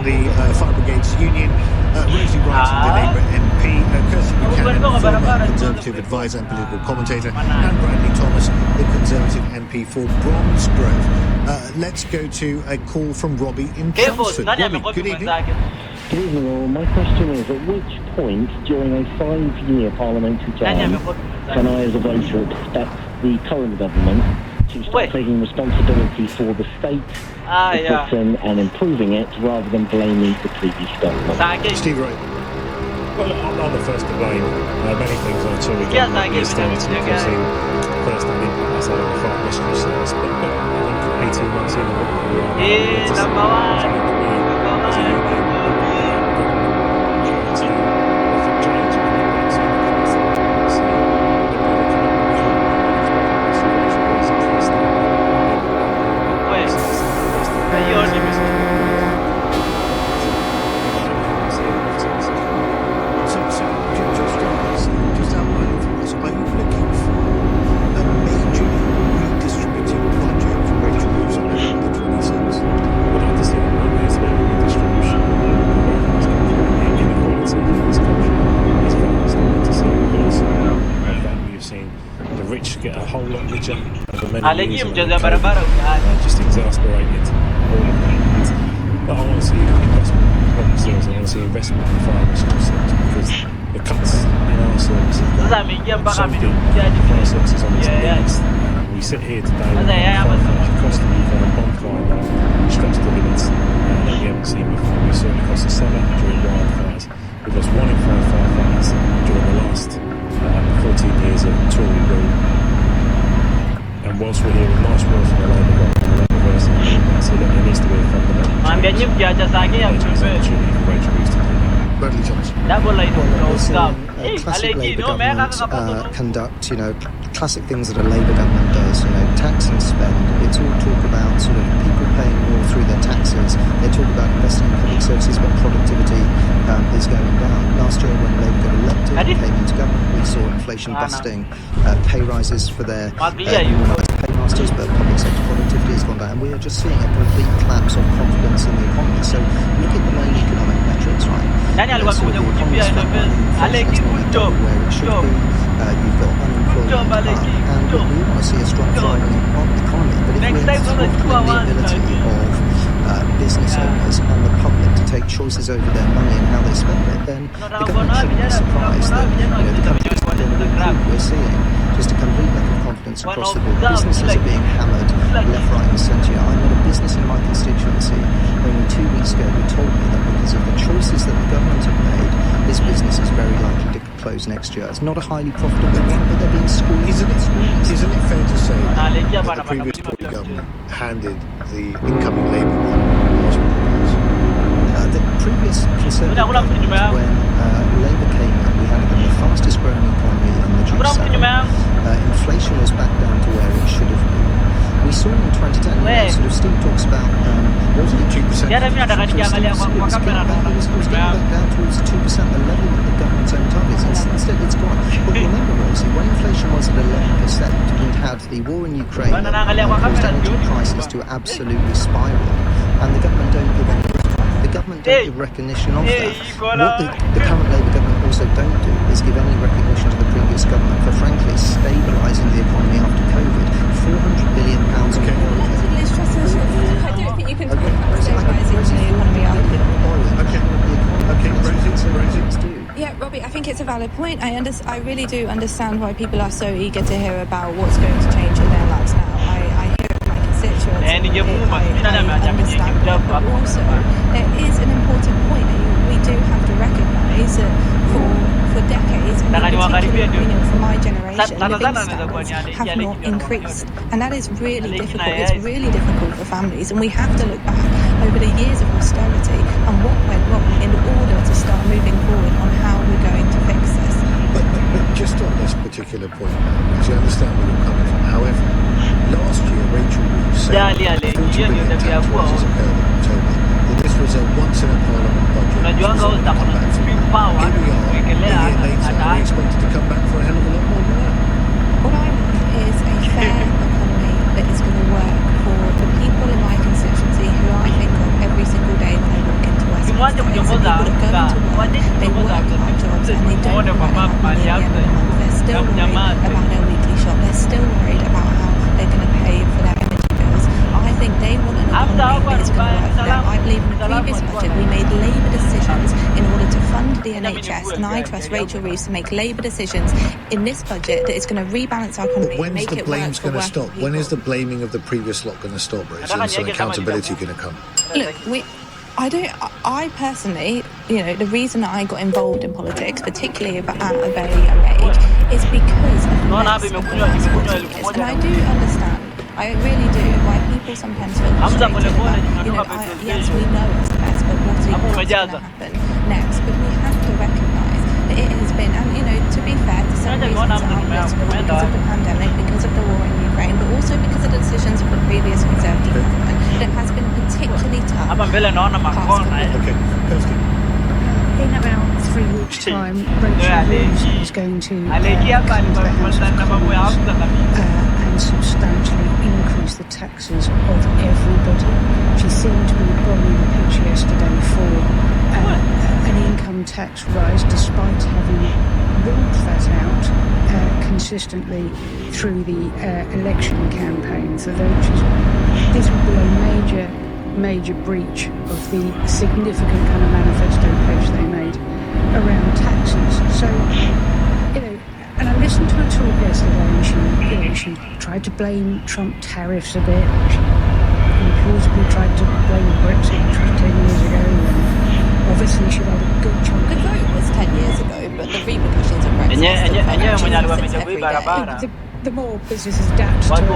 the Fire Brigades Union, Rosie Wright, the Labour MP, Kirsty Buchanan, former Conservative advisor and political commentator, and Bradley Thomas, the Conservative MP for Bromsgrove. Let's go to a call from Robbie in Chelmsford. Robbie, good evening. Good evening all. My question is, at which point during a 5-year parliamentary term can I as a voter expect the current government to start taking responsibility for the state of Britain and improving it rather than blaming the previous government? Steve Wright. Well, I'm not the first to blame many things on Tory government. The austerity causing first-hand impacts on the farm rescue service, but I think 18 months in, get a whole lot richer over many years. Just exasperated all of that. But I want to see investment in public service. I want to see investment in fire rescue service because the cuts in our services are so deep. Fire services on its knees. We sit here today with cost of the bonfire now stretched to limits that we haven't seen before. We saw it across the summer during wildfires. We've lost 1 in 5 firefighters during the last 14 years of Tory rule. And whilst we're hearing nice words from the Labour government, the Labour versus I see that there needs to be a fundamental change. Bradley Thomas. Classic Labour government conduct, classic things that a Labour government does, tax and spend. It's all talk about sort of people paying more through their taxes. They talk about investing in public services, but productivity is going down. Last year when Labour got elected, came into government, we saw inflation busting, pay rises for their unionised paymasters, but public sector productivity has gone down. And we are just seeing a complete collapse of confidence in the economy. So look at the main economic metrics, right? So the economy's inflation is not where it should be. You've got unemployment up, and we want to see a strong thriving economy. But if we're throttling the ability of business owners and the public to take choices over their money and how they spend it, then the government shouldn't be surprised that the countries that we're seeing just a complete lack of confidence across the board. Businesses are being hammered left, right and centre. I met a business in my constituency only 2 weeks ago who told me that because of the choices that the government have made, this business is very likely to close next year. It's not a highly profitable one, but they're being squeezed. Isn't it fair to say that the previous Tory government handed the incoming Labour one? The previous Conservative government, when Labour came in, we had the fastest growing economy in the G7. Inflation was back down to where it should have been. We saw in 2010, sort of Steve talks about, wasn't it 2%? It was getting back down towards 2%, the level of the government's own targets. Instead, it's gone. But remember, Rosie, when inflation was at 11%, we'd had the war in Ukraine that caused energy prices to absolutely spiral, and the government don't give any. The government don't give recognition of that. What the current Labour government also don't do is give any recognition to the previous government for frankly stabilising the economy after COVID. £400 billion I don't think you can talk about stabilising the economy after. Yeah, Robbie, I think it's a valid point. I really do understand why people are so eager to hear about what's going to change in their lives now. I hear it from my constituents. I understand that, but also there is an important point that we do have to recognise that for decades, and particularly for my generation, living standards have not increased, and that is really difficult. It's really difficult for families, and we have to look back over the years of austerity and what went wrong in order to start moving forward on how we're going to fix this. But just on this particular point, because I understand where you're coming from. However, last year Rachel Reeves said that 40 billion tax rises occurred in October. That this was a once-in-a-parliament budget. Here we are, a year later, are we expected to come back for a hell of a lot more than that? What I want is a fair economy that is going to work for the people in my constituency who I think of every single day when I walk into work. that is that people are going to work, they work hard jobs, and they don't quite have money at the end of the month. They're still worried about their weekly shop. They're still worried about how they're going to pay for their energy bills. I think they want an economy that is going to work for them. I believe in the previous budget we made Labour decisions in order to fund the NHS, and I trust Rachel Reeves to make Labour decisions in this budget that is going to rebalance our economy. But when's the blame's going to stop? When is the blaming of the previous lot going to stop, Rachel? And some accountability going to come? Look, I personally, the reason that I got involved in politics, particularly at a very young age, is because of the mess of the last 40 years. And I do understand, I really do, why people sometimes feel frustrated about, yes, we know it's a mess, but what's going to happen next? But we have to recognise that it has been, and to be fair, to some reasons are political because of the pandemic, because of the war in Ukraine, but also because of the decisions of the previous Conservative government, that has been particularly tough. Okay, Kirsty. In about 3 weeks' time, Rachel Reeves is going to come to the House of Commons and substantially increase the taxes of everybody. She seemed to be bombing the pitch yesterday for an income tax rise, despite having ruled that out consistently through the election campaign. So this would be a major breach of the significant kind of manifesto page they made around taxes. So, and I listened to her talk yesterday, and she tried to blame Trump tariffs a bit. She plausibly tried to blame Brexit, which was 10 years ago, and obviously she had a good chunk. The vote was 10 years ago, but the repercussions of Brexit still every day. The more businesses adapt to Brexit, the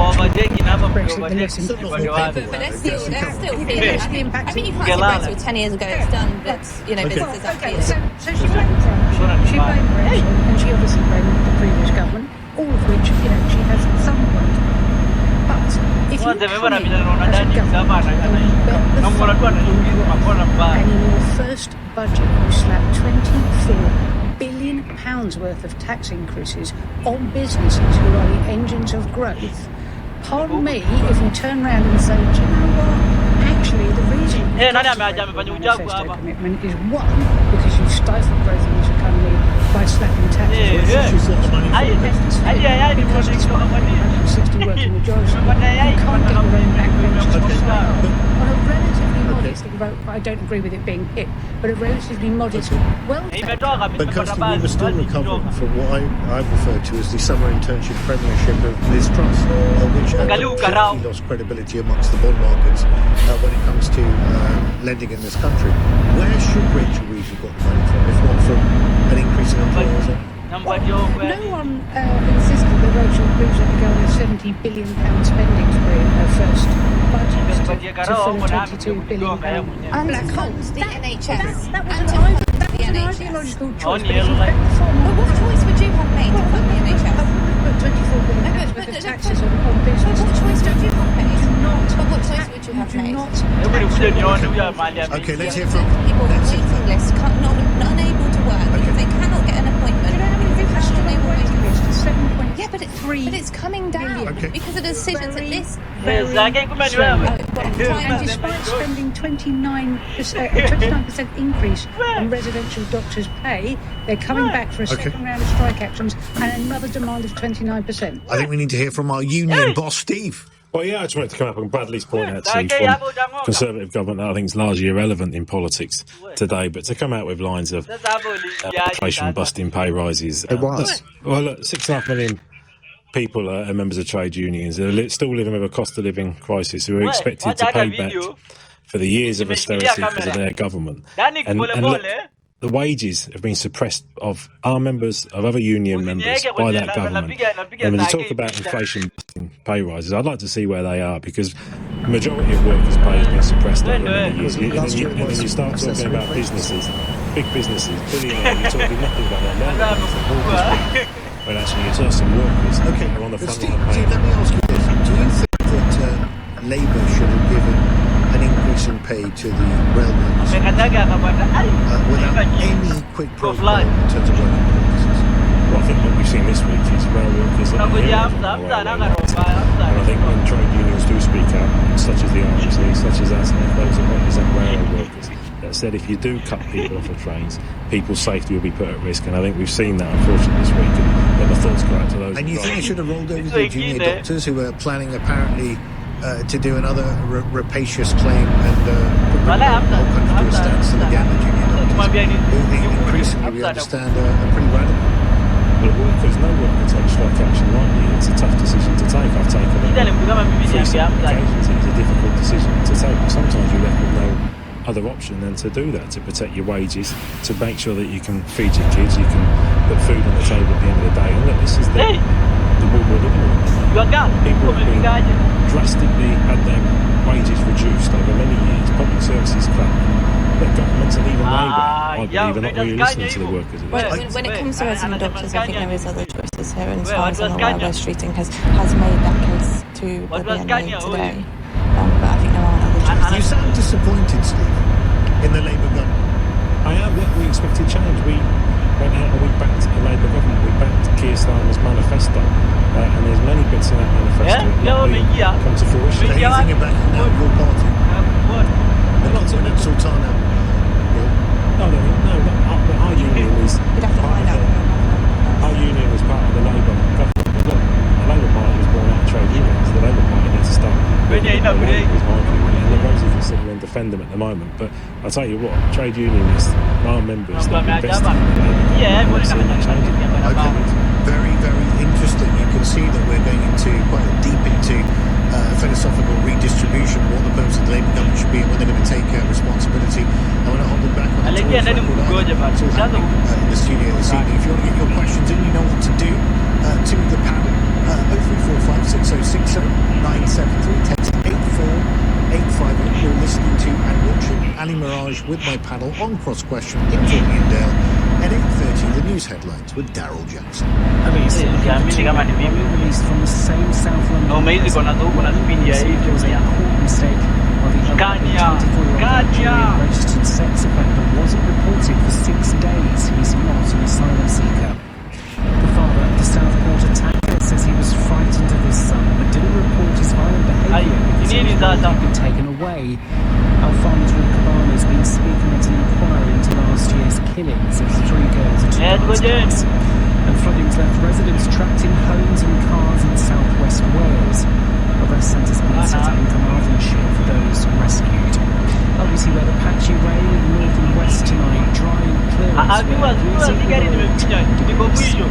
less But they're still feeling. I mean, you can't say Brexit was 10 years ago. It's done. Businesses up here. So she blamed Trump. She blamed Brexit, and she obviously blamed the previous government, all of which she has some blame. But if you come in as a government and you bet the farm and in your first budget you slap £24 billion worth of tax increases on businesses who are the engines of growth, pardon me if you turn around and say, do you know what? Actually, the reason you manifesto commitment is one, because you've stifled growth in this economy by slapping taxes. Because it's 160 working majority. You can't get your own backbench to start on a relatively modest, I don't agree with it being hit, but a relatively modest welfare. But Kirsty, we were still recovering from what I refer to as the summer internship premiership of Liz Truss, which completely lost credibility amongst the bond markets when it comes to lending in this country. Where should Rachel Reeves have got the money from, if not from an increase in employers? No one insisted that Rachel Reeves had to go on a £70 billion spending spree in her first budget to fill a £22 billion And to fund the NHS. That was an ideological choice. But what choice would you have made to fund the NHS? But £24 billion worth of taxes on business. What choice would you have made? But what choice would you have made? Okay, let's hear from people on waiting lists, not unable to work because they cannot get an appointment. Yeah, but it's coming down because of the decisions at this. And despite spending 29% increase on residential doctors' pay, they're coming back for a second round of strike actions and another demand of 29%. I think we need to hear from our union boss, Steve. Well, yeah, I just wanted to come up on Bradley's point, actually, from Conservative government that I think is largely irrelevant in politics today, but to come out with lines of inflation-busting pay rises. It was. Well, look, 6.5 million people are members of trade unions. They're still living with a cost of living crisis who are expected to pay back for the years of austerity because of their government. And look, the wages have been suppressed of our members, of other union members, by that government. And when you talk about inflation pay rises, I'd like to see where they are, because the majority of workers' pay has been suppressed over many years. And then you start talking about businesses, big businesses, billionaires, you're talking nothing about their mortgage, when actually you're just some workers who are on the front line. Steve, let me ask you this. Do you think that Labour should have given an increase in pay to the rail workers without any quid pro quo in terms of working practices? Well, I think what we've seen this week is rail workers and I think when trade unions do speak out, such as the RMC, such as ASNEF, those that represent rail workers, that said if you do cut people off of trains, people's safety will be put at risk. And I think we've seen that, unfortunately, this week. And the thoughts go out to those. And you think it should have rolled over the junior doctors who were planning apparently to do another rapacious claim and put the whole country to a standstill again, the junior doctors, who increasingly we understand are pretty radical. But workers, no worker takes strike action lightly. It's a tough decision to take. I've taken it on 3 separate occasions. It's a difficult decision to take. But sometimes you're left with no other option than to do that, to protect your wages, to make sure that you can feed your kids, you can put food on the table at the end of the day. And look, this is the world we're living in. People have been drastically had their wages reduced over many years, public services cut. But governments and even Labour, I believe, are not really listening to the workers. When it comes to resident doctors, I think there is other choices here, and as far as I'm aware, West Streeting has made that case to the BNA today. But I think there are other choices. You sound disappointed, Steve, in the Labour government. I am. We expected change. We went out and we backed the Labour government. We backed Keir Starmer's manifesto. And there's many bits in that manifesto that not come to fruition. So you think you're backing now your party? Not in Sultana. No. Our union is part of the Labour government. Look, the Labour Party was born out of trade unions. The Labour Party needs to start. And the Rosy can sit and defend them at the moment. But I'll tell you what, trade unionists, our members, they've invested in the Labour government. Okay, very, very interesting. You can see that we're going into quite deep into philosophical redistribution, what the purpose of the Labour government should be, and when they're going to take responsibility. I want to hold them back on the Tories record. It's all happening in the studio this evening. If you want to get your questions in, you know what to do. To the panel, 0345 6060 973, text 84850. You're listening to and watching Ali Mirage with my panel on Cross Question in Jordan and Dale. At 8:30, the news headlines with Daryl Jackson. Released from the same South London prison. It was a court mistake while the other 24-year-old registered sex offender wasn't reported for 6 days. He's not an asylum seeker. The father of the Southport attacker says he was frightened of his son but didn't report his violent behaviour because he had been taken away. Alphonse Cabana has been speaking at an inquiry into last year's killings of 3 girls at a dance class. And flooding's left residents trapped in homes and cars in southwest Wales. A rest centre's been set up in Carmarthenshire for those rescued. Obviously, weather patchy rain in north and west tonight, dry and clear.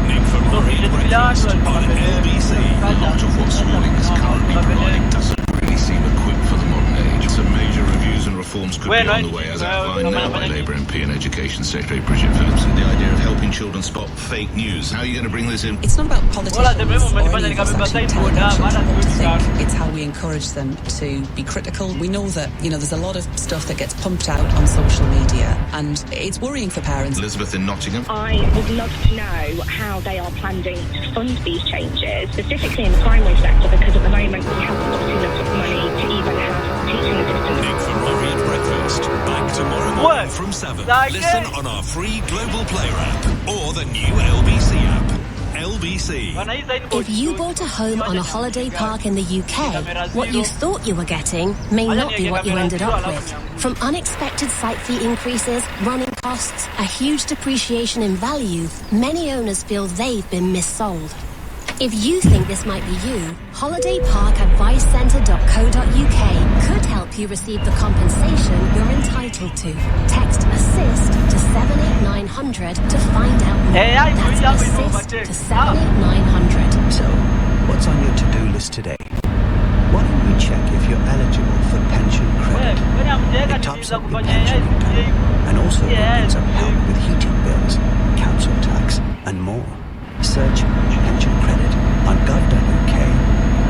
Nick Ferrari breakfast on LBC. A lot of what schooling is currently providing doesn't really seem equipped for the modern age. Some major reviews and reforms could be on the way, as outlined now by Labour MP and Education Secretary Bridget Phillips. The idea of helping children spot fake news. How are you going to bring this in? It's not about politicians or any of us actually telling our children what to think. It's how we encourage them to be critical. We know that, there's a lot of stuff that gets pumped out on social media, and it's worrying for parents. Elizabeth in Nottingham. I would love to know how they are planning to fund these changes, specifically in the primary sector, because at the moment we haven't got enough money to even have teaching assistants. Nick Ferrari at breakfast. Back tomorrow morning from 7. Listen on our free Global Player app or the new LBC app. LBC. If you bought a home on a holiday park in the UK, what you thought you were getting may not be what you ended up with. From unexpected site fee increases, running costs, a huge depreciation in value, many owners feel they've been missold. If you think this might be you, holidayparkadvicecentre.co.uk could help you receive the compensation you're entitled to. Text ASSIST to 78900 to find out more. That's ASSIST to 78900. So, what's on your to-do list today? Why don't we check if you're eligible for pension credit? It tops up your pension income and also opens up help with heating bills, council tax and more. Search pension credit on gov.uk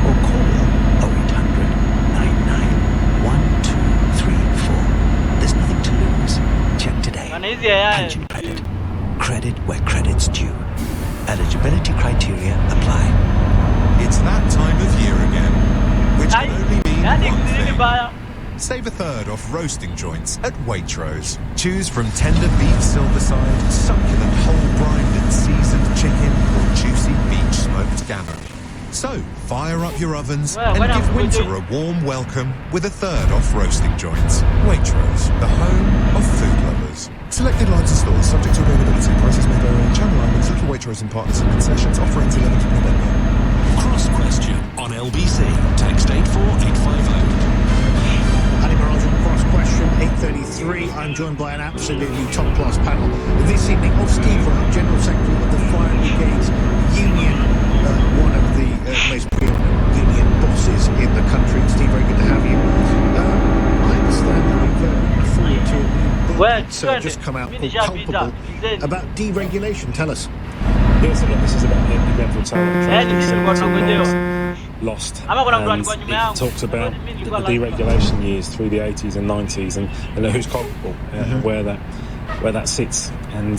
or call 0800 99 1234. There's nothing to lose. Check today. Pension credit. Credit where credit's due. Eligibility criteria apply. It's that time of year again, which can only mean one thing. Save a third off roasting joints at Waitrose. Choose from tender beef silverside, succulent whole brined and seasoned chicken, or juicy beach smoked gammon. So, fire up your ovens and give winter a warm welcome with a third off roasting joints. Waitrose, the home of food lovers. Selected lines and stores subject to availability. Prices may vary on Channel Islands, Little Waitrose and Partners and concessions. Offer ends 11th of November. Cross question on LBC. Text 84850. Ali Mirage on Cross Question 8:33. I'm joined by an absolutely top-class panel this evening of Steve Wright, General Secretary of the Fire Brigades Union, one of the most preeminent union bosses in the country. Steve, very good to have you. I understand that you've looked forward to a new book that's just come out called Culpable about deregulation. Tell us. Yes, this is about the mental talent lost, and it talks about the deregulation years through the 80s and 90s and who's culpable and where that sits, and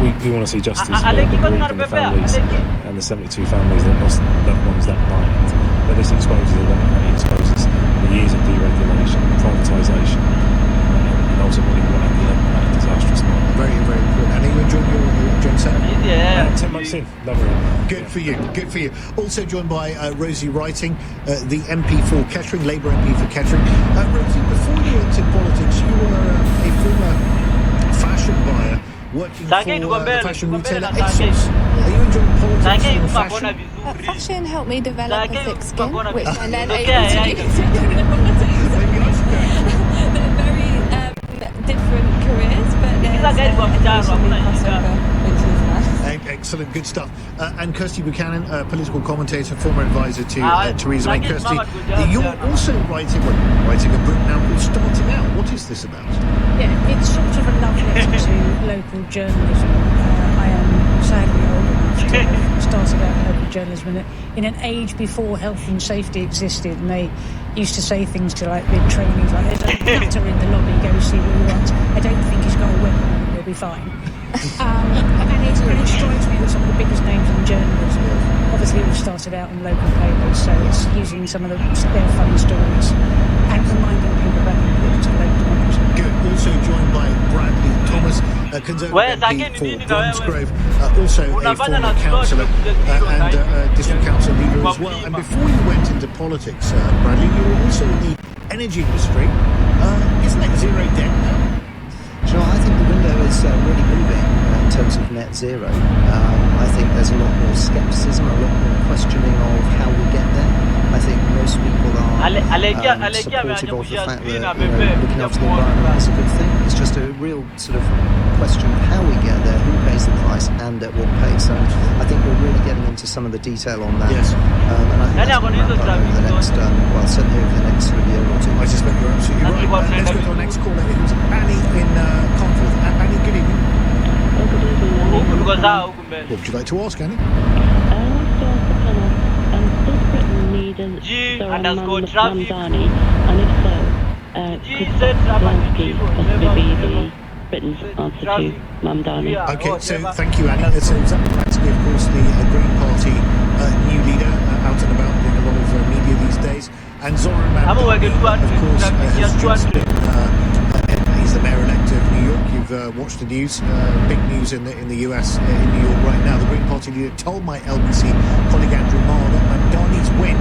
we want to see justice for the bereaved families and the 72 families that lost loved ones that night. But this exposes that, it exposes the years of deregulation, privatisation, and ultimately what ended up that disastrous night. Very, very important. And are you enjoying your Gen 7? Yeah, 10 months in. Lovely. Good for you. Good for you. Also joined by Rosie Writing, the MP for Kettering, Labour MP for Kettering. Rosie, before you went into politics, you were a former fashion buyer working for the fashion retailer ASOS. Are you enjoying politics and fashion? Fashion helped me develop a thick skin, which I'm then able to use in politics. They're very different careers, but there's occasionally crossover, which is nice. Excellent, good stuff. And Kirsty Buchanan, political commentator, former advisor to Theresa May. Kirsty, you're also writing a book now called Starting Out. What is this about? Yeah, it's sort of a love letter to local journalism. I am sadly old enough to have started out in local journalism in an age before health and safety existed, and they used to say things to like the trainees like, "There's a nutter in the lobby, go see what he wants. I don't think he's got a weapon, he'll be fine." And it strikes me that some of the biggest names in journalism obviously have started out in local papers, so it's using some of their funny stories and reminding people about the importance of local democracy. Good. Also joined by Bradley Thomas, Conservative MP for Bromsgrove, also a former councillor and district council leader as well. And before you went into politics, Bradley, you were also in the energy industry. Isn't it zero debt now? You know, I think the window is really moving in terms of net zero. I think there's a lot more scepticism, a lot more questioning of how we get there. I think most people are supportive of the fact that looking after the environment is a good thing. It's just a real sort of question of how we get there, who pays the price, and at what pace. So I think we're really getting into some of the detail on that. Yes. And I think that's going to wrap up over the next, certainly over the next sort of year or two. I suspect you're absolutely right. Let's go to our next caller. It was Annie in Convoy. Annie, good evening. What would you like to ask, Annie? Does Britain need a Mamdani? And if so, could Zelensky possibly be the Britain's answer to Mamdani? Okay, so thank you, Annie. So Zelensky, of course, the Green Party new leader, out and about doing a lot of media these days. And Zoran Mamdani, of course, has just been... he's the mayor-elect of New York. You've watched the news. Big news in the US, in New York right now. The Green Party leader told my LBC colleague Andrew Marr that Mamdani's win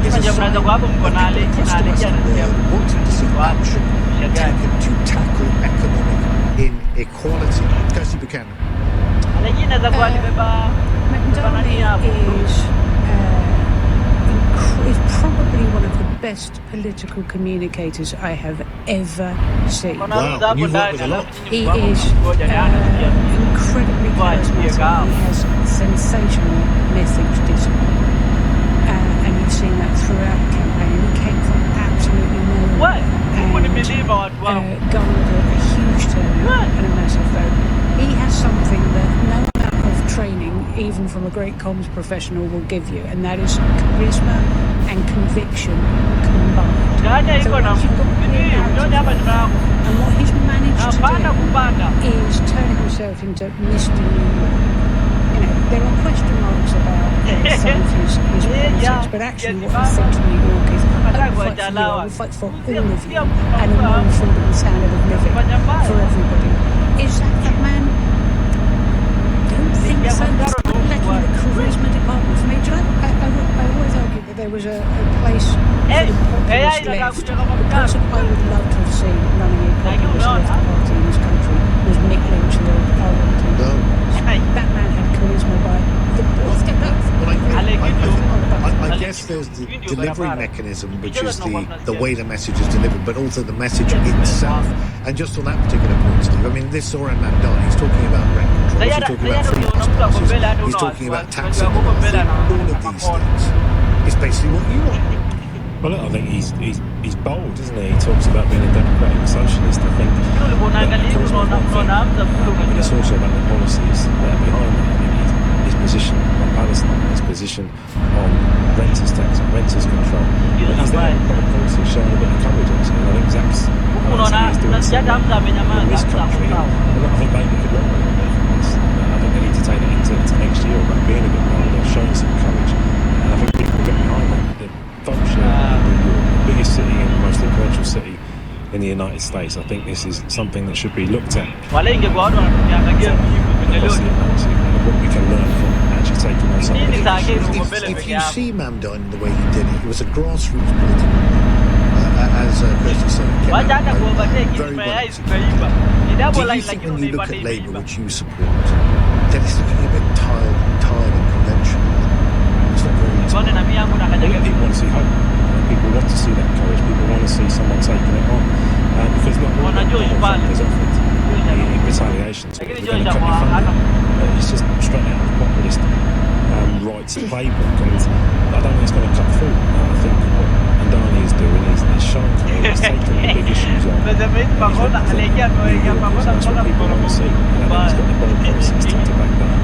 is a sign of people across the Western world wanting to see action taken to tackle economic inequality. Kirsty Buchanan. Mamdani is probably one of the best political communicators I have ever seen. Wow, and you've worked with a lot. He is incredibly charismatic. He has sensational message discipline. And you've seen that throughout the campaign. He came from absolutely nowhere and garnered a huge turnout and a massive vote. He has something that no amount of training, even from a great comms professional, will give you, and that is charisma and conviction combined. So once you've got clear narrative, and what he's managed to do is turn himself into Mr. New York. You know, there are question marks about some of his politics, but actually what he said to New York is, I will fight for you, I will fight for all of you, and a more affordable standard of living for everybody. Is that man? Don't think so. That's not lacking the charisma department for me. I always delivery mechanism, which is the way the message is delivered, but also the message itself. And just on that particular point, Steve, I mean, this Zoran Mandani, he's talking about rent controls, he's talking about free passes, he's talking about taxing all of these things. It's basically what you want. Well, look, I think he's bold, isn't he? He talks about being a democratic socialist. I think but it's also about the policies that are behind it. I mean, his position on Palestine, his position on renters tax and renters control. But he's there in public policy showing a bit of courage, actually. And I think Zach's doing something in this country. And I think Labour could learn a little bit from this. I think they need to take it into next year about being a bit bolder, showing some courage. And I think people get behind that. Folks in New York, the biggest city and the most influential city in the United States. I think this is something that should be looked at. What we can learn from actually taking on some of the issues. If you see Mamdani the way he did it, it was a grassroots political, as Kirsty said, it came out very well executed. Do you think when you look at Labour, which you support, that it's looking a bit tired and conventional? People want to see hope. People want to see that courage. People want to see someone taking it on. Because not all is offered in retaliation to it. We're going to cut your funding. It's just straight out of the populist rights playbook. And I don't think it's going to cut through. I think what Mandani is doing is showing courage. He's taking the big issues on. That's what people want to see. And I think he's got the bold policies to back that up.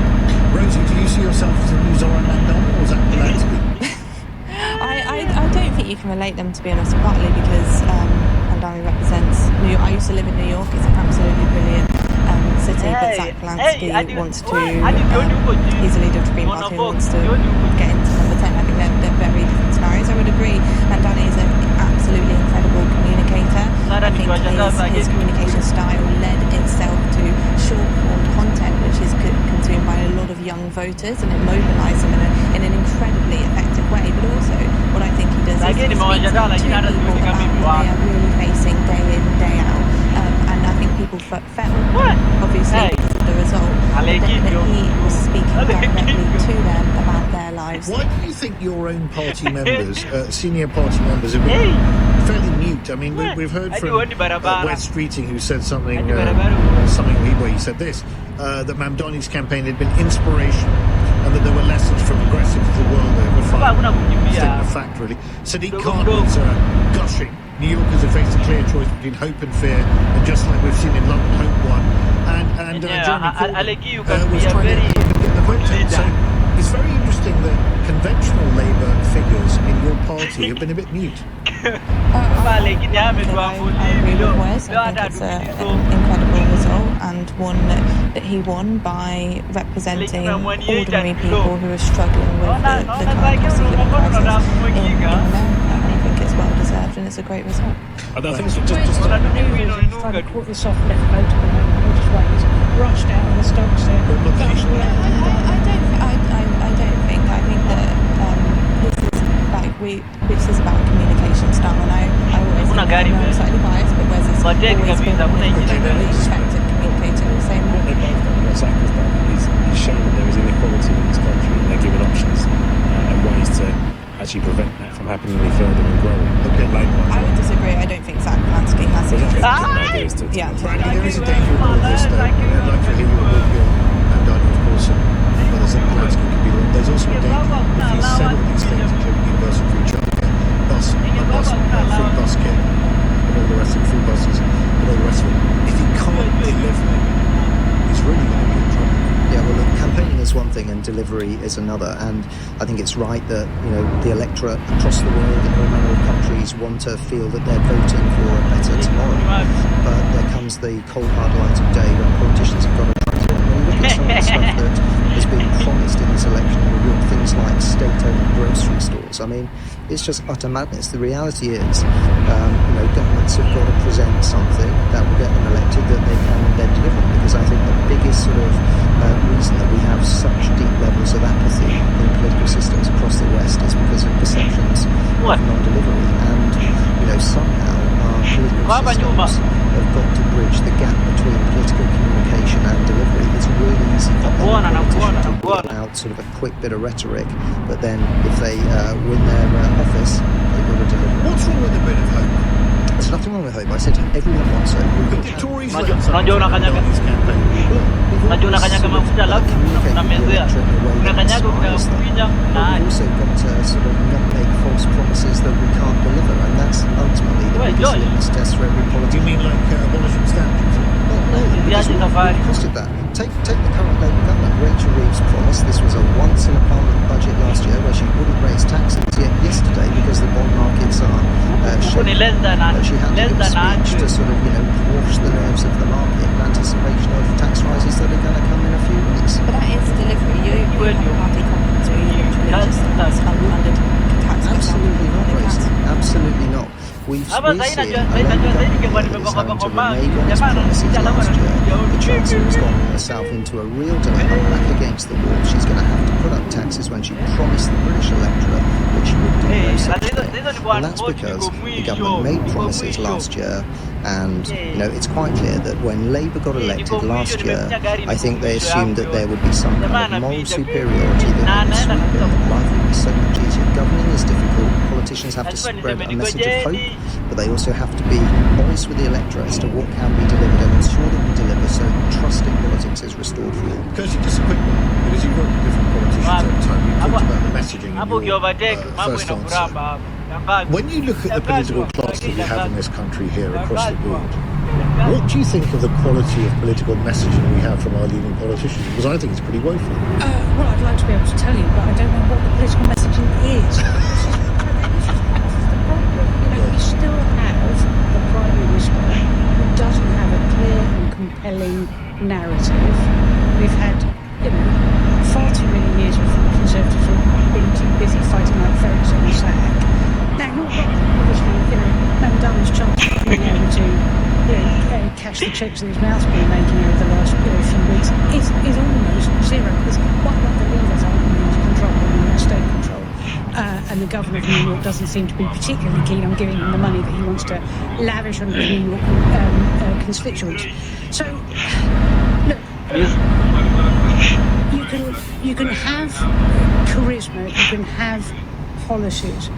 Rosie, do you see yourself as a new Zoran Mandani, or is that relatively? I don't think you can relate them, to be honest, partly because Mandani represents New York. I used to live in New York. It's an absolutely brilliant city, but Zach Balansky wants to, he's a leader of the Green Party who wants to get into number 10. I think they're very different scenarios. I would agree. Mandani is an absolutely incredible communicator. I think his communication style led itself to short-form content, which is consumed by a lot of young voters, and it mobilised them in an incredibly effective way. But also, what I think he does is he speaks to people about what they are really facing day in, day out. And I think people felt, obviously, because of the result, that he was speaking directly to them about their lives. Why do you think your own party members, senior party members, have been fairly mute? I mean, we've heard from Wes Streeting, who said something where he said this, that Mamdani's campaign had been inspirational and that there were lessons from progressives of the world over stating a fact, really. Sadiq Khan was gushing. New Yorkers have faced a clear choice between hope and fear, and just like we've seen in London, hope won. And Jeremy Corbyn was trying to get the vote out. So it's very interesting that conventional Labour figures in your party have been a bit mute. I agree with Wes. I think it's an incredible result, and one that he won by representing ordinary people who are struggling with the current cost of living crisis in America. I think it's well deserved, and it's a great result. I think it's just trying to caught this off left vote at the moment. We'll just wait. He's rushed out of the stocks there. I think that this is about communication style, and I always think I'm slightly biased, but Wes has always been incredibly effective communicator in the same way. They've both done what Zach has done. He's shown that there is inequality in this country, and they're given options and ways to actually prevent that from happening any further and growing. I would disagree. I don't think Zach Balansky has it. There is a danger in all of this, though. I'd like to hear you with your Mandani, of course, and whether Zach Balansky could be wrong. There's also a danger if he's said all these things, including universal free childcare, free bus kit, and all the rest of free buses, and all the rest of it. If he can't deliver, he's really going to be in trouble. Yeah, well, look, campaigning is one thing and delivery is another, and I think it's right that, you know, the electorate across the world in all manner of countries want to feel that they're voting for a better tomorrow. But there comes the cold hard light of day when politicians have got to try to, when you look at some of the stuff that has been promised in this election, things like state-owned grocery stores. I mean, it's just utter madness. The reality is, governments have got to present something that will get them elected that they can then deliver. Because I think the biggest sort of reason that we have such deep levels of apathy in political systems across the West is because of perceptions of non-delivery. And, somehow our political systems have got to bridge the gap between political communication and delivery. It's really easy for any politician to whip out about sort of a quick bit of rhetoric, but then if they win their office, they've got to deliver. What's wrong with a bit of hope? There's nothing wrong with hope. I said everyone wants hope. But the Tories let us on Meloni's campaign. We've also got to sort of not make false promises that we can't deliver, and that's ultimately the biggest litmus test for every politician. Do you mean like abolishing stamp duty? No, because we've costed that. Take the current Labour government. Rachel Reeves promised this was a once-in-a-parliament budget last year where she wouldn't raise taxes. Yet yesterday, because the bond markets are shaking, she had to give a speech to sort of, wash the nerves of the market in anticipation of tax rises that are going to come in a few weeks. But that is delivery. You have a party conference where you literally just unfunded tax. Absolutely not, Rosie. Absolutely not. We've seen a Labour government that is having to renege on its promises last year. The Chancellor has gone herself into a real dilemma, back against the wall. She's going to have to put up taxes when she promised the British electorate that she would do no such thing. And that's because the government made promises last year, and it's quite clear that when Labour got elected last year, I think they assumed that there would be some kind of moral superiority that would sweep in, that life would be so much easier. Governing is difficult. Politicians have to spread a message of hope, but they also have to be honest with the electorate as to what can be delivered and ensure that we deliver so trust in politics is restored for all. Kirsty, just a quick one, because you've worked with different politicians over time. You talked about the messaging in your first answer. When you look at the political class that we have in this country here across the board, what do you think of the quality of political messaging we have from our leading politicians? Because I think it's pretty woeful. Well, I'd like to be able to tell you, but I don't know what the political messaging is. We still have the Prime Minister who doesn't have a clear and compelling narrative. We've had, far too many years of Conservatives who have been too busy fighting like ferrets on the sack. Now, you're right, obviously, Mamdani's chance of being able to cash the cheques that his mouth's been making over the last few weeks is almost zero, because quite a lot of the levers aren't in control, in state control. And the governor of New York doesn't seem to be particularly keen on giving him the money that he wants to lavish on his New York constituents. So, look, you can have charisma, you can have policies.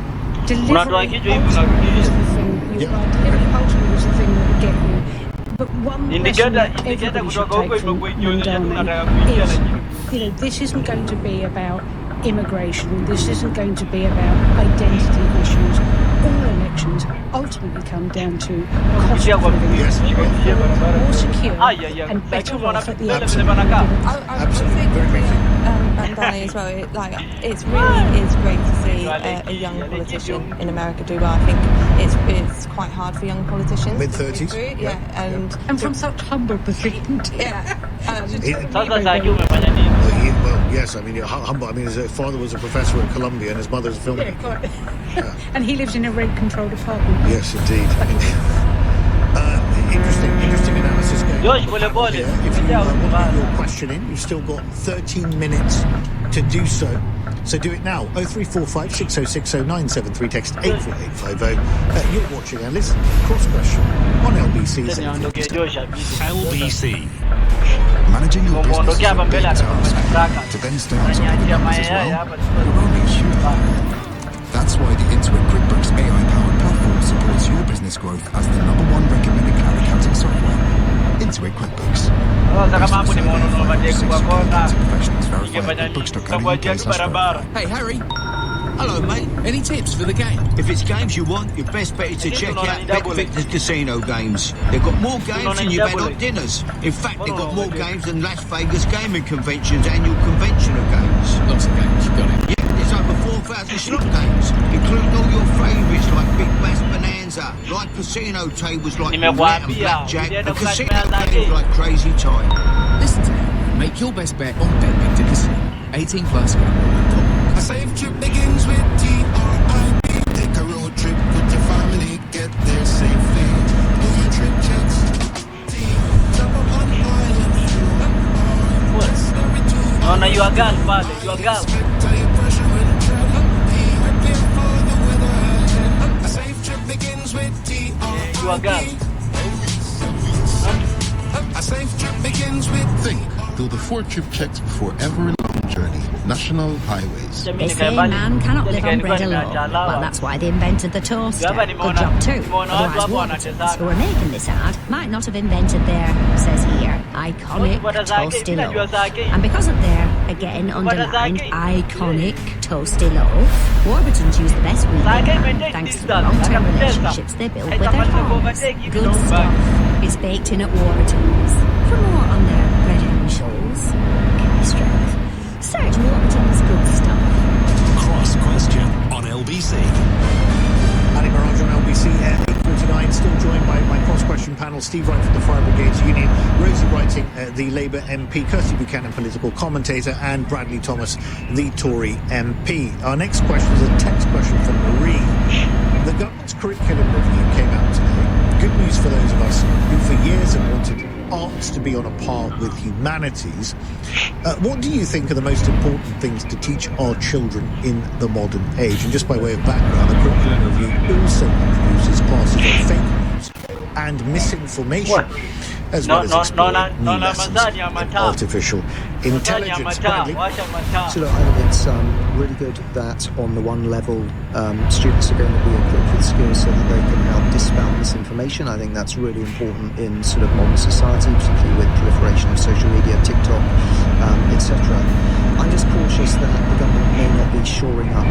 Delivery ultimately is the thing. Delivery ultimately is the thing that will get you. But one lesson that everybody should take from Mamdani is, this isn't going to be about immigration. This isn't going to be about identity issues. All elections ultimately come down to cost of living. More secure and better off at the end. Absolutely. Very briefly. Mamdani as well. It's really great to see a young politician in America do well. I think it's quite hard for young politicians. Mid-30s. Yeah, and from such humble positions. Yeah. Yes, I mean, humble. I mean, his father was a professor at Columbia and his mother's a filmmaker. And he lives in a rent-controlled apartment. Yes, indeed. Interesting analysis going on. If you want to get your question in, you've still got 13 minutes to do so. So do it now. 0345 6060 text 84850. You're watching and listen. Cross question on LBC's LBC. Managing your business is a big task. To then stay on top of the numbers as well, you're only a human. That's why the Intuit QuickBooks AI-powered platform supports your business growth as the #1 recommended cloud accounting software. Intuit QuickBooks. Hey, Harry. Hello, mate. Any tips for the game? If it's games you want, your best bet is to check out BetVictor's casino games. They've got more games than your adult dinners. In fact, they've got more games than Las Vegas Gaming Convention's annual convention of games. Lots of games, got it. Yeah, there's over 4,000 slot games, including all your favourites like Big Bass Bonanza, live casino tables like Roulette and Blackjack, and casino games like Crazy Time. Listen to me. Make your best bet on BetVictor Casino. 18 plus. A safe trip begins with TRIP. Take a road trip with your family, get there safely. Do your trip checks. Jump up on island. What? Oh no, you are girl, father. You are girl. A safe trip begins with TRIP. You are girl. A safe trip begins with TRIP. do the 4-trip checks before every long journey. National highways. They say man cannot live on bread alone. Well, that's why they invented the toaster. Good job too. Otherwise, Warburtons, who are making this ad, might not have invented their, says here, iconic toasty loaf. And because of their, again underlined, iconic toasty loaf, Warburtons use the best wheat they can, thanks to the long-term relationships they build with their farmers. Good stuff. It's baked in at Warburtons. For more on their credentials, strength, search Warburtons Good Stuff. Cross Question on LBC. Ali Mirage on LBC Air 849, still joined by my cross-question panel, Steve Wright from the Fire Brigades Union, Rosie Writing, the Labour MP, Kirsty Buchanan, political commentator, and Bradley Thomas, the Tory MP. Our next question is a text question from Marie. The government's curriculum review came out today. Good news for those of us who for years have wanted arts to be on a par with humanities. What do you think are the most important things to teach our children in the modern age? And just by way of background, the curriculum review also introduces classes on fake news and misinformation, as well as exploring new lessons in artificial intelligence. Bradley? So look, I think it's really good that on the one level students are going to be equipped with skills so that they can help dispel misinformation. I think that's really important in sort of modern society, particularly with proliferation of social media, TikTok, etc. I'm just cautious that the government may not be shoring up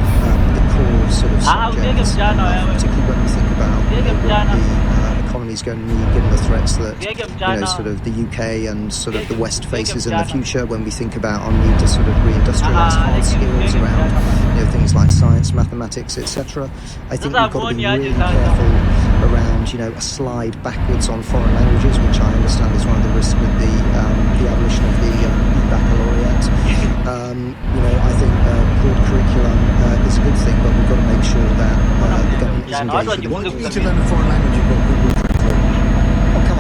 the core sort of subjects, particularly when we think about what the economy is going to need given the threats that sort of the UK and sort of the West faces in the future, when we think about our need to sort of reindustrialise hard skills around things like science, mathematics, etc. I think we've got to be really careful around a slide backwards on foreign languages, which I understand is one of the risks with the abolition of the baccalaureate. I think broad curriculum is a good thing, but we've got to make sure that the government is engaged with the Why do you need to learn a foreign language you've got Google Translate?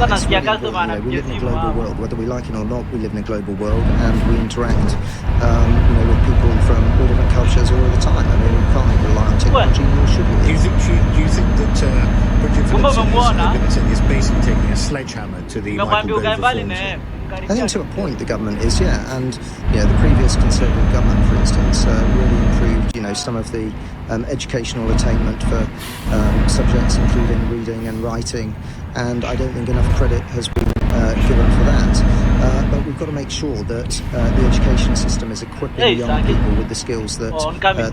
We live in a global world. Whether we like it or not, we live in a global world, and we interact with people from all different cultures all the time. I mean, we can't rely on technology, nor should we. Do you think that Bridget Phillips is basically taking a sledgehammer to the Michael Gove reforms? I think to a point the government is, and the previous Conservative government, for instance, really improved, some of the educational attainment for subjects including reading and writing, and I don't think enough credit has been given for that. But we've got to make sure that the education system is equipping young people with the skills that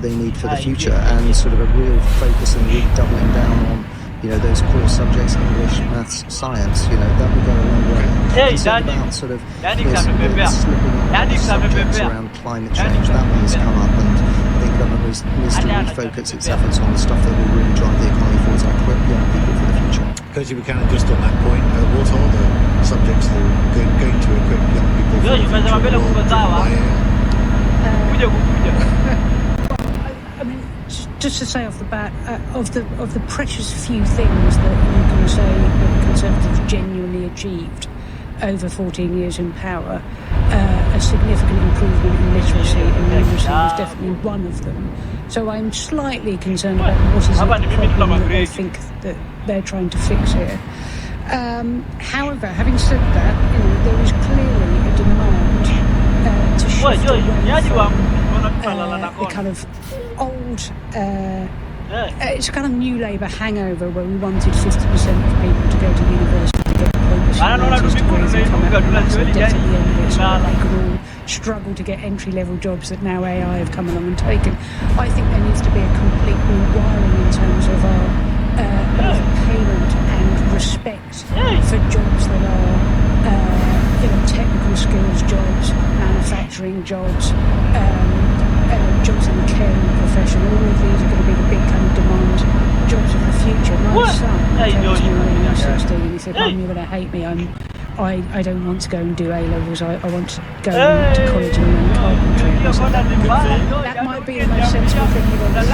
they need for the future, and sort of a real focus and really doubling down on those core subjects, English, maths, science, that will go a long way. About sort of slipping on subjects around climate change, that one has come up, and I think the government needs to refocus its efforts on the stuff that will really drive the economy forward and equip young people for the future. Kirsty Buchanan, just on that point, what are the subjects that are going to equip young people for the future? I mean, just to say off the bat, of the precious few things that you can say that the Conservatives genuinely achieved over 14 years in power, a significant improvement in literacy and numeracy was definitely one of them. So I'm slightly concerned about what is the problem that they think that they're trying to fix here. However, having said that, there is clearly a demand to shift away from the kind of old, it's a kind of new Labour hangover where we wanted 50% of people to go to university to get degrees and come out with massive debt at the end of it, so that they could all struggle to get entry-level jobs that now AI have come along and taken. I think there needs to be a complete rewiring in terms of our payment and respect for jobs that are technical skills jobs, manufacturing jobs, jobs in the caring profession. All of these are going to be the big kind of demand jobs of the future. My son came to me when he was 16 and he said, "Mum, you're going to hate me. I don't want to go and do A-levels. I want to go to college and learn carpentry." And I said, that might be the most sensible thing you've ever done.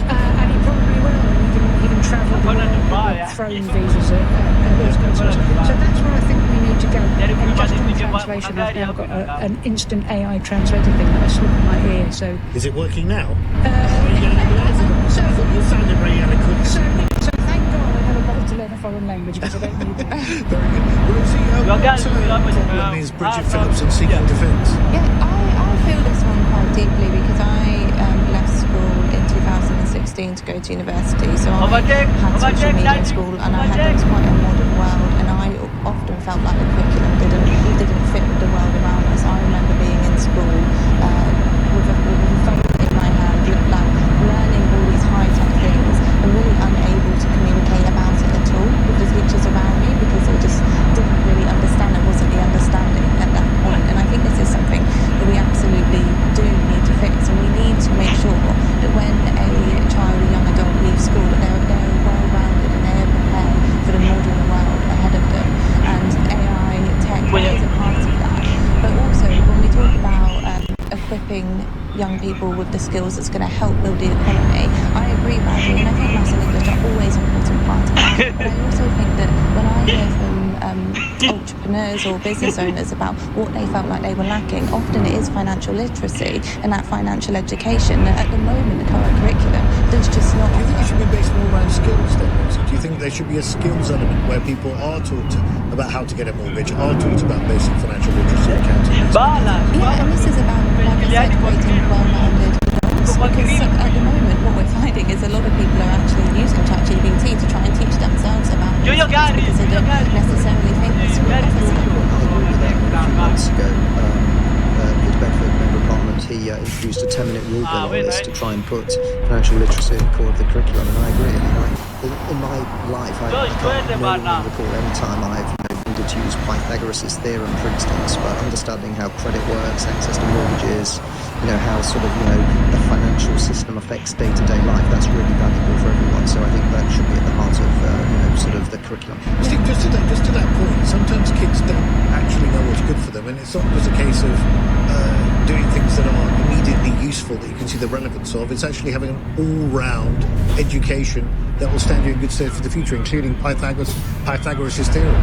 And he probably will. He can travel the world with throwing visas at those places. So that's where I think we need to go. And just on translation, I've now got an instant AI translator thing that I slip in my ear. So is it working now? So thank God I never bothered to learn a foreign language because I don't need them. Very good. Rosie, what problem is Bridget Phillipson seeking defence? Yeah, I feel this one quite deeply because I left school in 2016 to go to university. So I had social media in school, and I had there was quite a modern world, and I often felt like the curriculum didn't fit with the world around us. I remember being in school with a phone in my hand, like learning all these high-tech things, and really unable to communicate about it at all with the teachers around me because they just didn't really understand. It wasn't the understanding at that point. And I think this is something that we absolutely do need to fix, and we need to make sure that when a child or young adult leaves school that they're well-rounded and they're prepared for the modern world ahead of them. And AI tech is a part of that. But also when we talk about equipping young people with the skills that's going to help build the economy, I agree, Badly, and I think maths and English are always an important part of that. But I also think that when I hear from entrepreneurs or business owners about what they felt like they were lacking, often it is financial literacy and that financial education. At the moment, the current curriculum does just not. Do you think it should be based more around skills then, Rosie? Do you think there should be a skills element where people are taught about how to get a mortgage, are taught about basic financial literacy, accounting? Yeah, and this is about, like I said, creating well-rounded adults, because at the moment what we're finding is a lot of people are actually using ChatGPT to try and teach themselves about these things because they don't necessarily think this will offer something. I agree with that. A few months ago, Peter Bedford, Member of Parliament, he introduced a 10-minute rule bill on this to try and put financial literacy at the core of the curriculum, and I agree. In my life, I can't really recall any time I've needed to use Pythagoras' theorem, for instance, but understanding how credit works, access to mortgages, how sort of, the financial system affects day-to-day life, that's really valuable for everyone. So I think that should be at the heart of, sort of the curriculum. Steve, just to that point, sometimes kids don't actually know what's good for them, and it's not just a case of doing things that are immediately useful that you can see the relevance of. It's actually having an all-round education that will stand you in good stead for the future, including Pythagoras' theorem.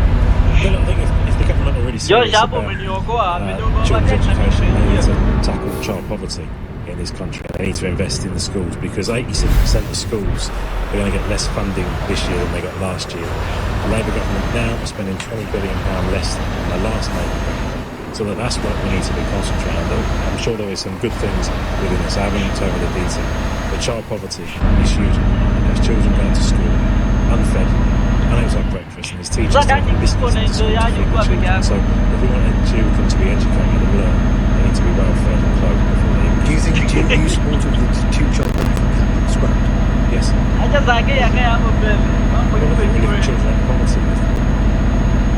Well, I think if the government already serious about children's education, they need to tackle child poverty in this country. They need to invest in the schools because 86% of schools are going to get less funding this year than they got last year. The Labour government now is spending £20 billion less than the last Labour government. So that's what we need to be concentrating on. I'm sure there are some good things within this. I haven't looked over the detail. But child poverty is huge. There's children going to school unfed, unable to have breakfast, and there's teachers taking biscuits to school to feed the children. So if we want children to be educated and learn, they need to be well fed and clothed before they Do you support the two-child benefit cap being scrapped? Yes. Well, I think we live in children out of poverty.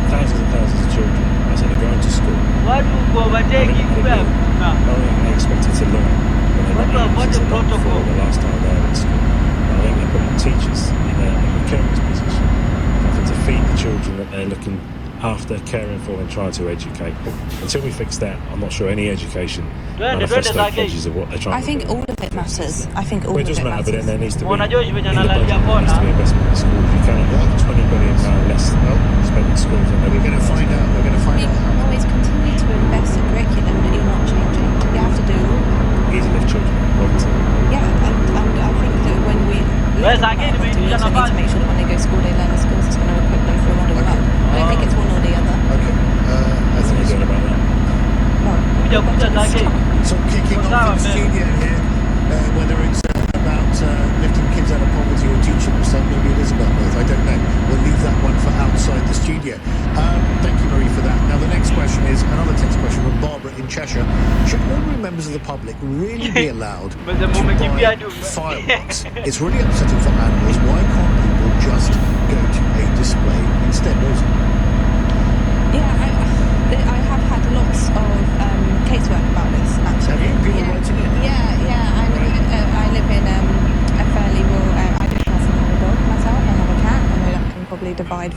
Thousands and thousands of children as they're going to school. I expected to learn when they're not using the for the last time they're in school. I think they're putting teachers in a precarious position, having to feed the children that they're looking after, caring for, and trying to educate. Until we fix that, I'm not sure any education manifesto pledges of what they're trying to do. I think all of it matters. It does matter, but then there needs to be in the budget, there needs to be investment in schools. You cannot have £20 billion less spent in schools, and then we're going to find out. You can't always continue to invest in curriculum that you're not changing. You have to do easy lift children poverty. Yeah, and I think that when we look at poverty, we also need to make sure that when they go to school they learn the skills that's going to equip them for a modern world. I don't think it's one or the other. Okay. I think you're doing about that. So kicking off in studio here, whether it's about lifting kids out of poverty or teaching them stuff, maybe it is about both. I don't know. We'll leave that one for outside the studio. Thank you, Marie, for that. Now, the next question is another text question from Barbara in Cheshire. Should ordinary members of the public really be allowed to buy fireworks? It's really upsetting for animals. Why can't people just go to a display instead? Yeah, I have had lots of casework about this, actually. Have you? People writing in? Yeah. I live in a fairly rural area. I don't personally have a dog myself. I have a cat. I know that can probably divide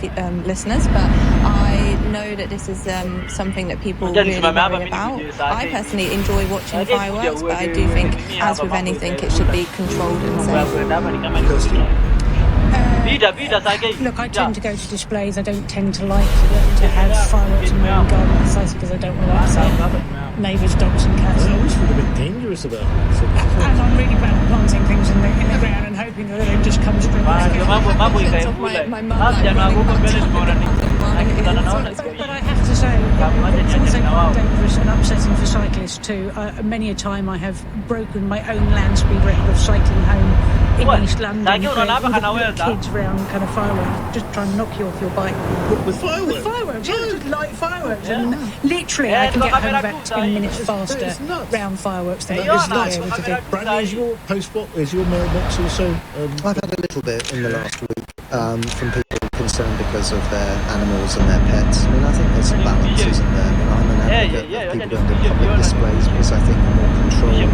listeners, but I know that this is something that people really worry about. I personally enjoy watching fireworks, but I do think, as with anything, it should be controlled and safe. Look, I tend to go to displays. I don't tend to like to have fireworks in my own garden precisely because I don't want to upset neighbours' dogs and cats. I always feel a bit dangerous about it. And I'm really bad at planting things holes in the ground and hoping that they'll just come straight back out. My mum like running back But I have to say, it's also quite dangerous and upsetting for cyclists too. Many a time I have broken my own land speed record of cycling home in East London with kids around kind of fireworks, just trying to knock you off your bike. With fireworks? With fireworks, yeah, just light fireworks. And literally, I can get home about 10 minutes faster round fireworks than I was able to do. Bradley, is your mailbox also? I've had a little bit in the last week from people concerned because of their animals and their pets. I mean, I think there's a balance, isn't there? I mean, I'm an advocate of people doing public displays because I think the more controlled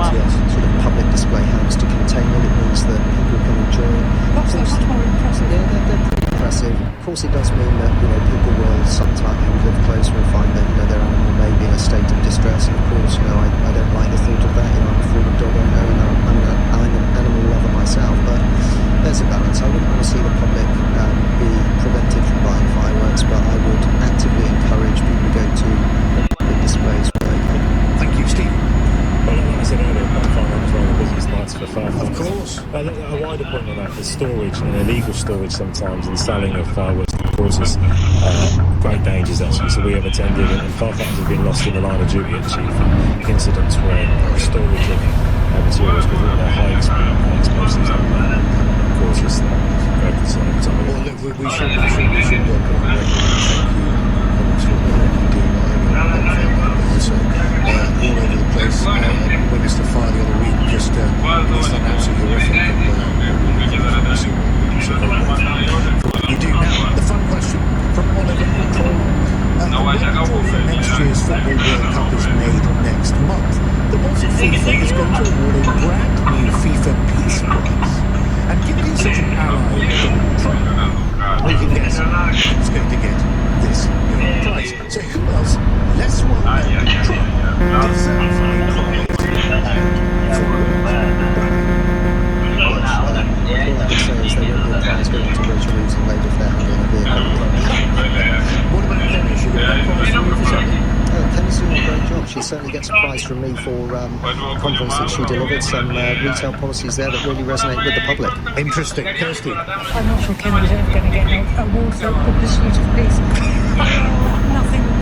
sort of public display helps to contain it. It means that people can enjoy it. Perhaps they're much more impressive. Yeah, they're pretty impressive. Of course, it does mean that, people will sometimes, who live close, will find that, their animal may be in a state of distress. And of course, I don't like the thought of that. I'm a former dog owner and I'm an animal lover myself. But there's a balance. I wouldn't want to see the public be prevented from buying fireworks, but I would actively encourage people to go to public displays where they can. Thank you, Steve. Well, like I said earlier, I find that was one of the busiest nights for firefighters. Of course. A wider point on that, the storage and illegal storage sometimes and selling of fireworks causes great dangers actually. So we have attended and firefighters have been lost in the line of duty at chief incidents where storage of materials with all their high explosives causes great concern. Well, look, we should work on it. Thank you for what you do. Also, all over the place. Witnessed the fire the other week. Just absolutely horrific. You do now. The fun question from Oliver Paul. When the draw for next year's Football World Cup is made next month, the boss of FIFA is going to award a brand new FIFA Peace Prize. And given he's such an ally of Donald Trump, we can guess who's going to get this prize. So who else, less well-known than Trump, deserves a prize? All I can say is they won't be advised going to Rachel Reeves and later if they're handling a vehicle. What about Kenny? Should we get a prize for you for something? Kenny's doing a great job. She certainly gets a prize from me for Convoy that she delivered. Some retail policies there that really resonate with the public. Interesting. Kirsty? I'm not sure Kenny's ever going to get an award for the pursuit of peace.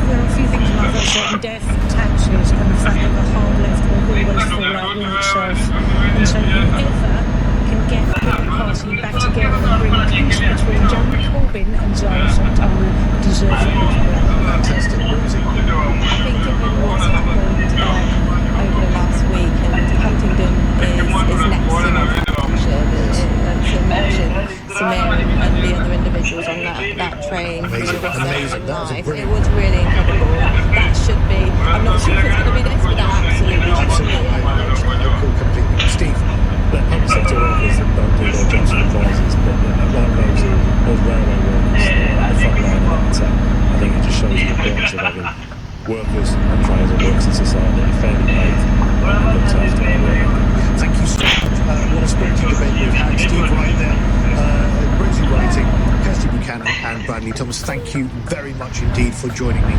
There are a few things in life that are certain: death, taxes, and the fact that the hard left will always fall out with itself. And so whoever can get the party back together and bring peace between Jeremy Corbyn and Zara Sultana deserves a huge award. Fantastic. Rosie? I think given what's happened over the last week, and Huntingdon is next in Hampshire, to mention Samir and the other individuals on that train who were saving lives, it was really incredible. That should be, I'm not sure if it's going to be this, but that absolutely should be. I agree completely. Steve? The public sector workers that don't do their jobs for prizes, but like those railway workers at the front line of that attack, I think it just shows the importance of having workers and trainers and workers in society that are fairly paid and looked after and working. Thank you so much. What a spirited debate we've had. Steve right there, Rosie Writing, Kirsty Buchanan and Bradley Thomas. Thank you very much indeed for joining me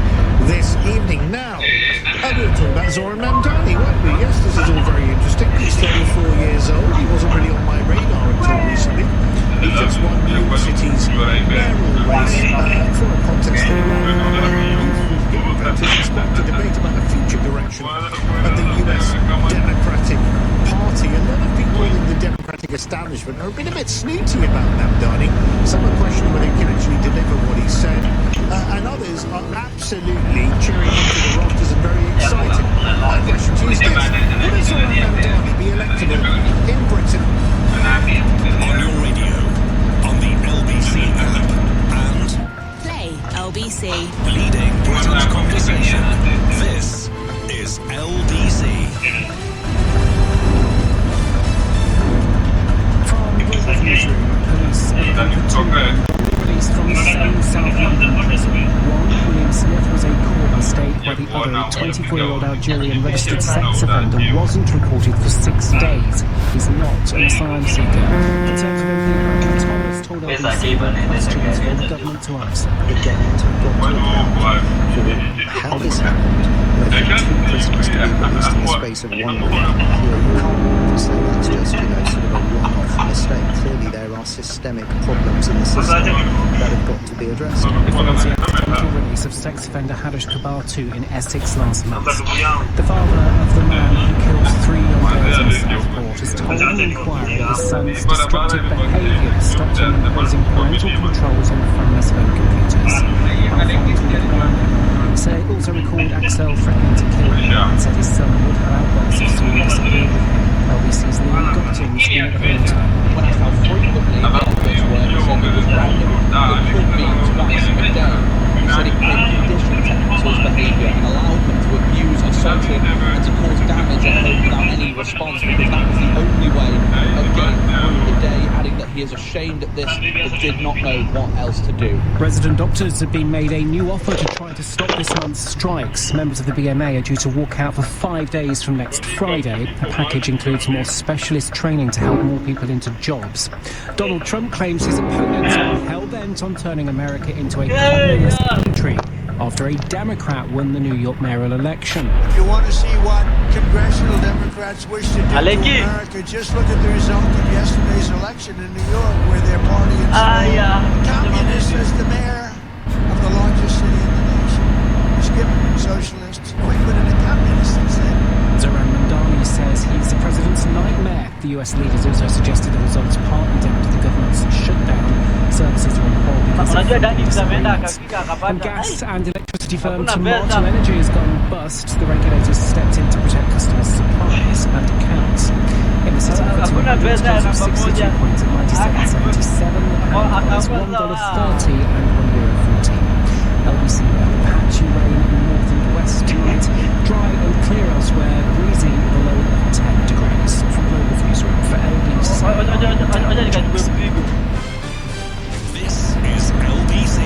this evening. Now, we were talking about Zoran Mamdani, weren't we? Yes, this is all very interesting. He's 34 years old. He wasn't really on my radar until recently. He just won New York City's mayoral race for a contest that sparked a debate about the future direction of the US Democratic Party. A lot of people in the Democratic establishment are a bit snooty about Mamdani. Some are questioning whether he can actually deliver what he said, and others are absolutely cheering him to the rafters and very excited. My question to you is this: will Zoran Mamdani be electable in Britain? On your radio, on the LBC app, and Play LBC. leading Britain's conversation. This is LBC. From Britain's newsroom, police evidently two men released from the same South London prison. One, William Smith, was a core mistake, while the other, a 24-year-old Algerian registered sex offender, wasn't reported for 6 days. He's not an asylum seeker. Detective MP Thomas told LBC questions for the government to answer. The government have got to account for how this happened. For two prisoners to be released in the space of 1 week. You can't to say that's just, sort of a one-off mistake. Clearly there are systemic problems in the system that have got to be addressed. It follows the accidental release of sex offender Harish Kabatu in Essex last month. The father of the man who killed 3 young girls in Southport has told an inquiry that his son's destructive behaviour has stopped him imposing parental controls on the family's home computers. Say also recalled Axel threatening to kill him and said his son would have outbursts if someone disagreed with him. LBC's Liam Gotting's been at home time. When asked how frequently outbursts were, he said it was random. It could be twice a day. He said it could condition to Axel's behaviour and allowed him to abuse, assault him and to cause damage at home without any response, because that was the only way of getting through the day, adding that he is ashamed at this but did not know what else to do. Resident doctors have been made a new offer to try to stop this month's strikes. Members of the BMA are due to walk out for 5 days from next Friday. The package includes more specialist training to help more people into jobs. Donald Trump claims his opponents are hell-bent on turning America into a communist country after a Democrat won the New York mayoral election. If you want to see what congressional Democrats wish to do to America, just look at the result of yesterday's election in New York, where their party installed communists as the mayor of the largest city in the nation. Skip socialists, we put in a communist instead. Zoran Mandani says he's the president's nightmare. The US leaders also suggested the results partly down to the government's shutdown. Services are on hold because of disagreements. And gas and electricity firm Tomato Energy has gone bust. The regulators stepped in to protect customers' supplies and accounts. In the city, for 200 close of 62 points at 97.77, the pound is $1.30 and €1.14. LBC weather, patchy rain in the north and west tonight. Dry and clear elsewhere, breezy with a low of 10 degrees. From Global Newsroom for LBC. This is LBC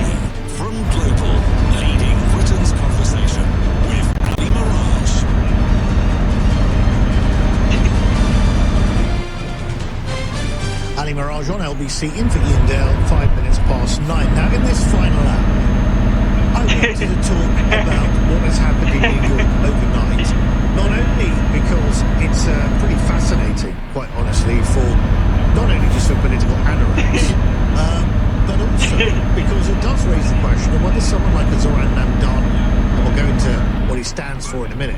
from Global, leading Britain's conversation with Ali Mirage. Ali Mirage on LBC in for Ian Dale, 5 minutes past 9. Now, in this final hour, I wanted to talk about what has happened in New York overnight. Not only because it's pretty fascinating, quite honestly, for not only just for political anoraks, but also because it does raise the question of whether someone like a Zoran Mamdani, and we'll go into what he stands for in a minute,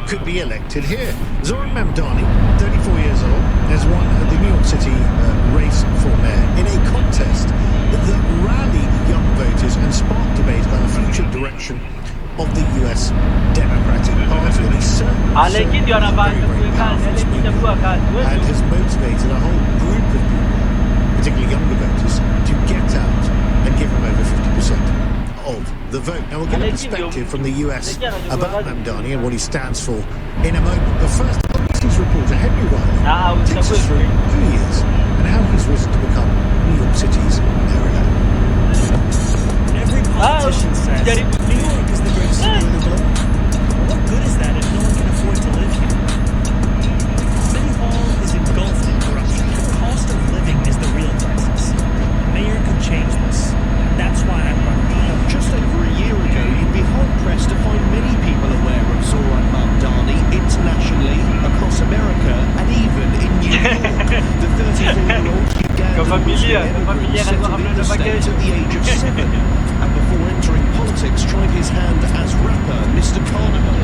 could be elected here. Zoran Mamdani, 34 years old, has won the New York City race for mayor in a contest that rallied young voters and sparked debate about the future direction of the US Democratic Party. And he's certainly very powerful and has motivated a whole group of people, particularly younger voters, to get out and give him over 50% of the vote. Now we'll get a perspective from the US about Mamdani and what he stands for in a moment. But first, LBC's reporter Henry Riley takes us through who he is and how he's risen to become New York City's mayor-elect. Every politician says New York is the greatest city in the globe. Well, what good is that if no one can afford to live here? City Hall is engulfed in corruption. The cost of living is the real crisis. The mayor could change this. That's why I'm running. Just over a year ago, you'd be hard-pressed to find many people aware of Zoran Mamdani internationally, across America, and even in New York. The 34-year-old Ugandan Muslim immigrant settled in the States at the age of 7, and before entering politics, tried his hand as rapper Mr. Carnival.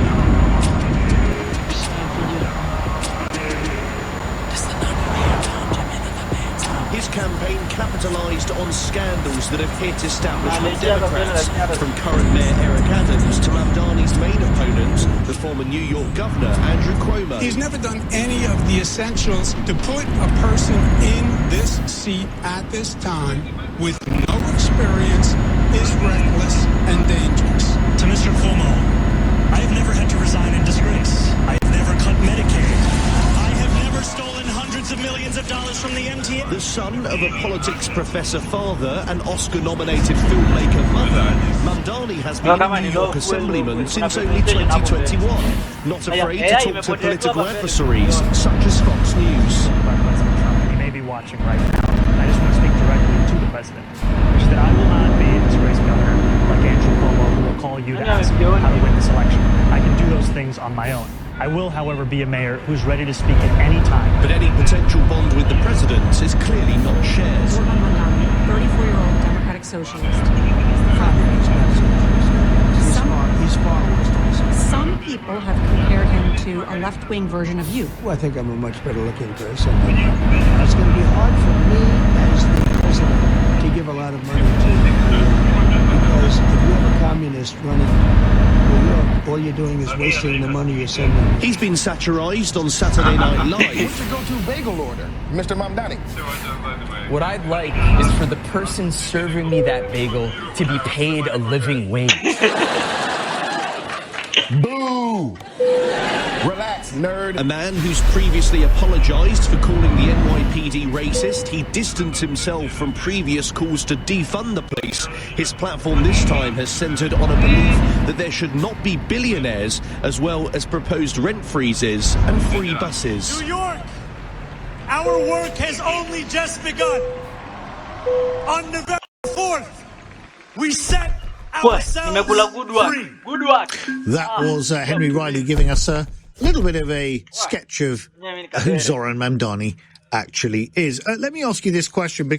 His campaign capitalised on scandals that have hit establishment Democrats, from current Mayor Eric Adams to Mamdani's main opponent, the former New York Governor Andrew Cuomo. He's never done any of the essentials to put a person in this seat at this time with no experience is reckless and dangerous. To Mr. Cuomo, I have never had to resign in disgrace. I have never cut Medicaid. I have never stolen hundreds of millions of dollars from the MTA. The son of a politics professor father and Oscar-nominated filmmaker mother, Mamdani has been a New York assemblyman since only 2021. Not afraid to talk to political adversaries, such as Fox News. He may be watching right now. I just want to speak directly to the president, which is that I will not be a disgraced governor like Andrew Cuomo, who will call you to ask how to win this election. I can do those things on my own. I will, however, be a mayor who's ready to speak at any time. But any potential bond with the president is clearly not shared. 34-year-old Democratic socialist. He's far worse than himself. Some people have compared him to a left-wing version of you. Well, I think I'm a much better looking person. It's going to be hard for me as the president to give a lot of money to, because if you have a communist running New York, all you're doing is wasting the money you're sending. He's been satirized on Saturday Night Live. What's your go-to bagel order, Mr. Mamdani? What I'd like is for the person serving me that bagel to be paid a living wage. Boo! Relax, nerd. A man who's previously apologised for calling the NYPD racist. He distanced himself from previous calls to defund the police. His platform this time has centred on a belief that there should not be billionaires, as well as proposed rent freezes and free buses. New York, our work has only just begun. On November 4th, we set ourselves free. Good work. That was Henry Riley giving us a little bit of a sketch of who Zoran Mamdani actually is. Let me ask you this question, because